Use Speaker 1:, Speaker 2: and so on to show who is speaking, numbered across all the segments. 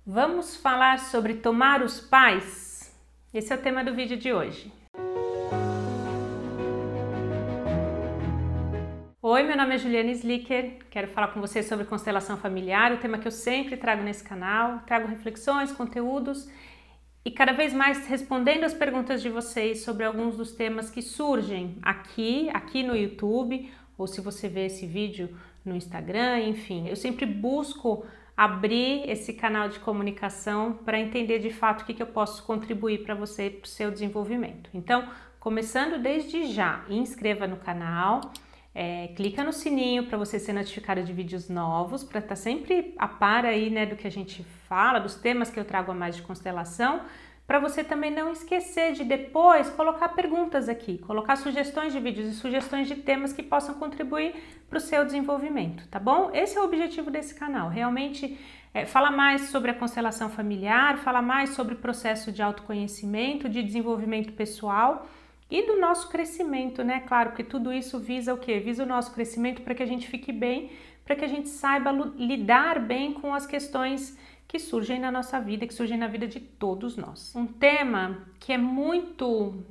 Speaker 1: Vamos falar sobre tomar os pais? Esse é o tema do vídeo de hoje. Oi, meu nome é Juliana Slicker, quero falar com você sobre constelação familiar, o tema que eu sempre trago nesse canal. Trago reflexões, conteúdos e cada vez mais respondendo as perguntas de vocês sobre alguns dos temas que surgem aqui no YouTube, ou se você vê esse vídeo no Instagram, enfim. Eu sempre busco abrir esse canal de comunicação para entender de fato o que eu posso contribuir para você, para o seu desenvolvimento. Então, começando desde já, inscreva no canal, clica no sininho para você ser notificado de vídeos novos, para estar sempre a par aí, né, do que a gente fala, dos temas que eu trago a mais de constelação, para você também não esquecer de depois colocar perguntas aqui, colocar sugestões de vídeos e sugestões de temas que possam contribuir para o seu desenvolvimento, tá bom? Esse é o objetivo desse canal, realmente falar mais sobre a constelação familiar, falar mais sobre o processo de autoconhecimento, de desenvolvimento pessoal e do nosso crescimento, né? Claro, porque tudo isso visa o quê? Visa o nosso crescimento para que a gente fique bem, para que a gente saiba lidar bem com as questões que surgem na nossa vida, que surgem na vida de todos nós. Um tema que é muito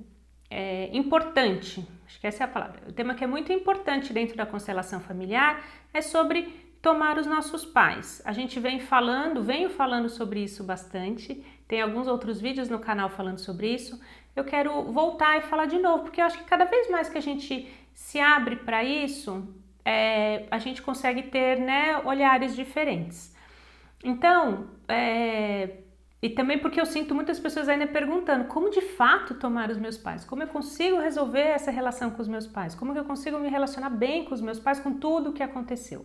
Speaker 1: importante, acho que essa é a palavra, o tema que é muito importante dentro da constelação familiar é sobre tomar os nossos pais. A gente venho falando sobre isso bastante, tem alguns outros vídeos no canal falando sobre isso. Eu quero voltar e falar de novo, porque eu acho que cada vez mais que a gente se abre para isso, a gente consegue ter, né, olhares diferentes. Então, e também porque eu sinto muitas pessoas ainda perguntando como de fato tomar os meus pais, como eu consigo resolver essa relação com os meus pais, como que eu consigo me relacionar bem com os meus pais, com tudo o que aconteceu.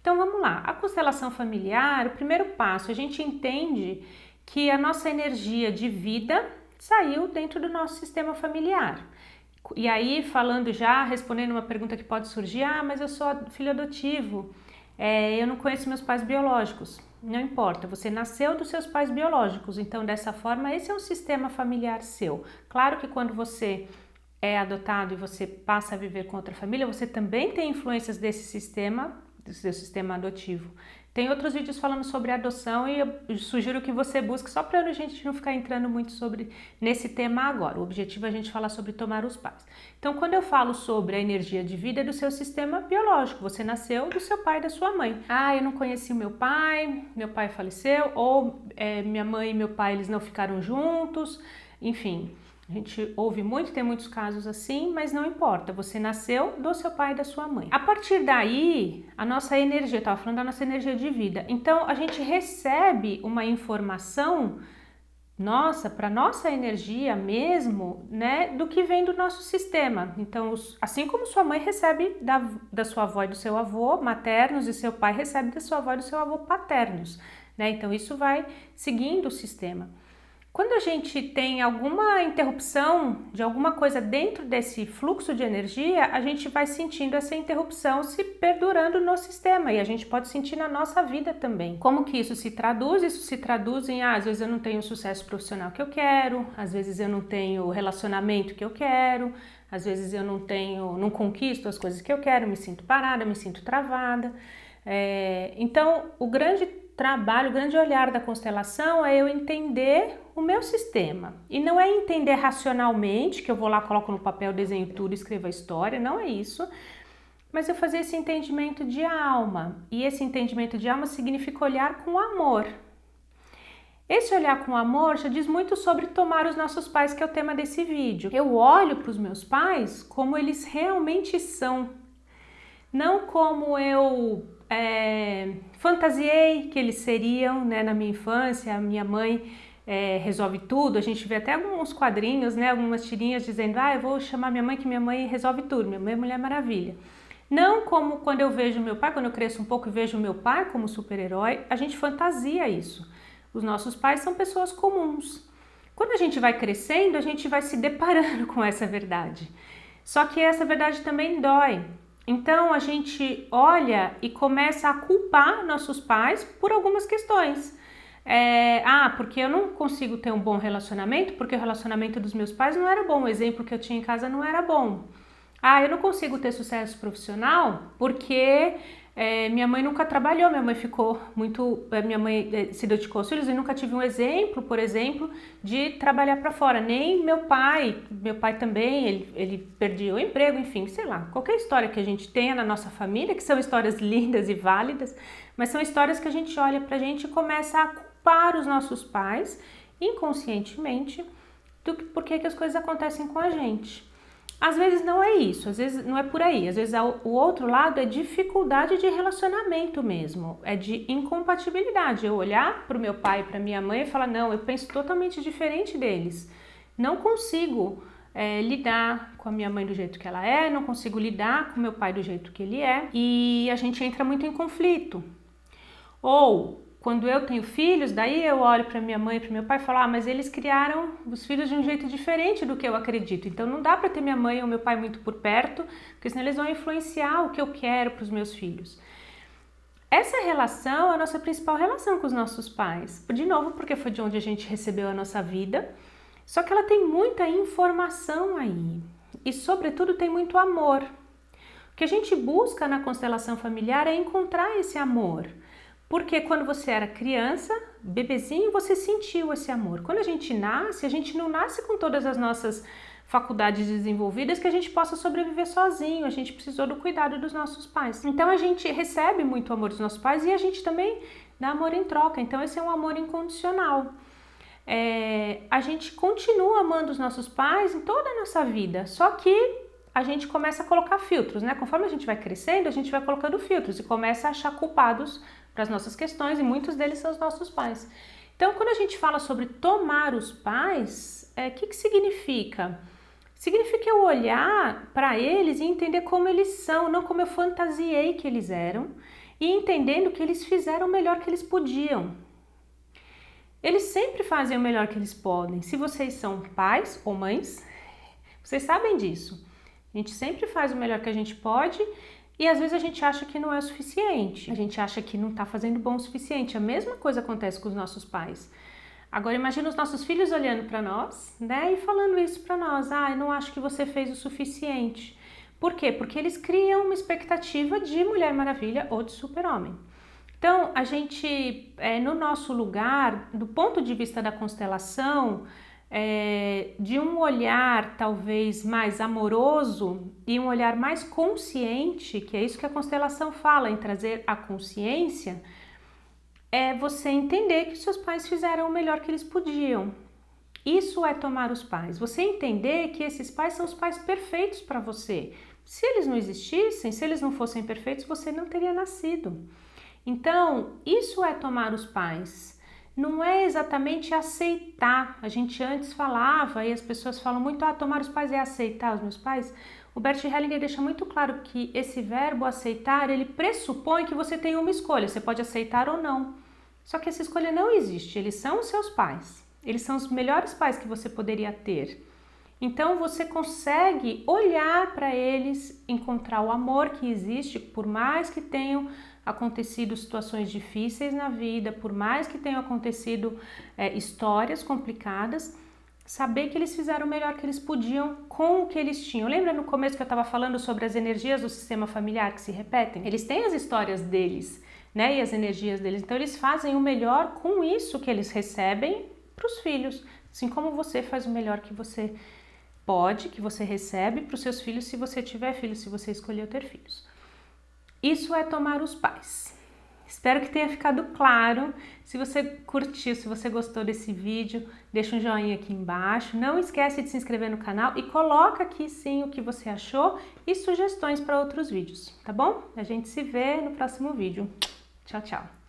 Speaker 1: Então vamos lá, a constelação familiar, o primeiro passo, a gente entende que a nossa energia de vida saiu dentro do nosso sistema familiar. E aí respondendo uma pergunta que pode surgir, mas eu sou filho adotivo, eu não conheço meus pais biológicos. Não importa, você nasceu dos seus pais biológicos, então dessa forma esse é um sistema familiar seu. Claro que quando você é adotado e você passa a viver com outra família, você também tem influências desse sistema, do seu sistema adotivo. Tem outros vídeos falando sobre adoção e eu sugiro que você busque, só para a gente não ficar entrando muito nesse tema agora. O objetivo é a gente falar sobre tomar os pais. Então, quando eu falo sobre a energia de vida, é do seu sistema biológico. Você nasceu do seu pai e da sua mãe. Eu não conheci o meu pai faleceu, ou minha mãe e meu pai eles não ficaram juntos, enfim. A gente ouve muito, tem muitos casos assim, mas não importa, você nasceu do seu pai e da sua mãe. A partir daí, a nossa energia, eu estava falando da nossa energia de vida, então a gente recebe uma informação para nossa energia mesmo, né, do que vem do nosso sistema. Então, assim como sua mãe recebe da sua avó e do seu avô maternos e seu pai recebe da sua avó e do seu avô paternos, né? Então isso vai seguindo o sistema. Quando a gente tem alguma interrupção de alguma coisa dentro desse fluxo de energia, a gente vai sentindo essa interrupção se perdurando no sistema e a gente pode sentir na nossa vida também. Como que isso se traduz? Isso se traduz em, às vezes eu não tenho o sucesso profissional que eu quero, às vezes eu não tenho o relacionamento que eu quero, às vezes eu não conquisto as coisas que eu quero, me sinto parada, me sinto travada. Então, o grande trabalho, o grande olhar da constelação é eu entender o meu sistema. E não é entender racionalmente, que eu vou lá, coloco no papel, desenho tudo, escrevo a história, não é isso. Mas eu fazer esse entendimento de alma. E esse entendimento de alma significa olhar com amor. Esse olhar com amor já diz muito sobre tomar os nossos pais, que é o tema desse vídeo. Eu olho para os meus pais como eles realmente são. Não como eu fantasiei que eles seriam, né, na minha infância. A minha mãe resolve tudo, a gente vê até alguns quadrinhos, né, algumas tirinhas dizendo, eu vou chamar minha mãe que minha mãe resolve tudo, minha mãe é Mulher Maravilha. Não como quando eu vejo meu pai, quando eu cresço um pouco e vejo meu pai como super-herói, a gente fantasia isso. Os nossos pais são pessoas comuns. Quando a gente vai crescendo, a gente vai se deparando com essa verdade. Só que essa verdade também dói. Então a gente olha e começa a culpar nossos pais por algumas questões. Porque eu não consigo ter um bom relacionamento, porque o relacionamento dos meus pais não era bom, o exemplo que eu tinha em casa não era bom. Eu não consigo ter sucesso profissional porque Minha mãe nunca trabalhou, minha mãe minha mãe se dedicou aos filhos e nunca tive um exemplo, por exemplo, de trabalhar para fora. Nem meu pai também, ele perdia o emprego, enfim, sei lá, qualquer história que a gente tenha na nossa família, que são histórias lindas e válidas, mas são histórias que a gente olha pra gente e começa a culpar os nossos pais, inconscientemente, por que as coisas acontecem com a gente. Às vezes não é isso, às vezes não é por aí, às vezes o outro lado é dificuldade de relacionamento mesmo, é de incompatibilidade. Eu olhar para o meu pai e para minha mãe e falar, não, eu penso totalmente diferente deles, não consigo lidar com a minha mãe do jeito que ela é, não consigo lidar com meu pai do jeito que ele é, e a gente entra muito em conflito. Ou quando eu tenho filhos, daí eu olho para minha mãe e para meu pai e falo, mas eles criaram os filhos de um jeito diferente do que eu acredito. Então não dá para ter minha mãe ou meu pai muito por perto, porque senão eles vão influenciar o que eu quero para os meus filhos. Essa relação é a nossa principal relação com os nossos pais. De novo, porque foi de onde a gente recebeu a nossa vida. Só que ela tem muita informação aí. E sobretudo tem muito amor. O que a gente busca na constelação familiar é encontrar esse amor. Porque quando você era criança, bebezinho, você sentiu esse amor. Quando a gente não nasce com todas as nossas faculdades desenvolvidas que a gente possa sobreviver sozinho. A gente precisou do cuidado dos nossos pais. Então a gente recebe muito amor dos nossos pais e a gente também dá amor em troca. Então esse é um amor incondicional. A gente continua amando os nossos pais em toda a nossa vida, só que a gente começa a colocar filtros, né? Conforme a gente vai crescendo, a gente vai colocando filtros e começa a achar culpados para as nossas questões, e muitos deles são os nossos pais. Então, quando a gente fala sobre tomar os pais, que significa? Significa eu olhar para eles e entender como eles são, não como eu fantasiei que eles eram, e entendendo que eles fizeram o melhor que eles podiam. Eles sempre fazem o melhor que eles podem. Se vocês são pais ou mães, vocês sabem disso. A gente sempre faz o melhor que a gente pode e às vezes a gente acha que não é o suficiente. A gente acha que não está fazendo bom o suficiente. A mesma coisa acontece com os nossos pais. Agora imagina os nossos filhos olhando para nós, né, e falando isso para nós. Eu não acho que você fez o suficiente. Por quê? Porque eles criam uma expectativa de Mulher Maravilha ou de Super-Homem. Então, a gente, no nosso lugar, do ponto de vista da constelação, de um olhar talvez mais amoroso e um olhar mais consciente, que é isso que a constelação fala, em trazer a consciência, é você entender que seus pais fizeram o melhor que eles podiam. Isso é tomar os pais. Você entender que esses pais são os pais perfeitos para você. Se eles não existissem, se eles não fossem perfeitos, você não teria nascido. Então, isso é tomar os pais. Não é exatamente aceitar. A gente antes falava, e as pessoas falam muito, tomar os pais é aceitar os meus pais. O Bert Hellinger deixa muito claro que esse verbo aceitar, ele pressupõe que você tem uma escolha, você pode aceitar ou não. Só que essa escolha não existe, eles são os seus pais. Eles são os melhores pais que você poderia ter. Então você consegue olhar para eles, encontrar o amor que existe, por mais que tenham acontecido situações difíceis na vida, por mais que tenham acontecido histórias complicadas, saber que eles fizeram o melhor que eles podiam com o que eles tinham. Lembra no começo que eu estava falando sobre as energias do sistema familiar que se repetem? Eles têm as histórias deles, né, e as energias deles, então eles fazem o melhor com isso que eles recebem para os filhos, assim como você faz o melhor que você pode, que você recebe para os seus filhos, se você tiver filhos, se você escolheu ter filhos. Isso é tomar os pais. Espero que tenha ficado claro. Se você curtiu, se você gostou desse vídeo, deixa um joinha aqui embaixo. Não esquece de se inscrever no canal e coloca aqui sim o que você achou e sugestões para outros vídeos, tá bom? A gente se vê no próximo vídeo. Tchau, tchau!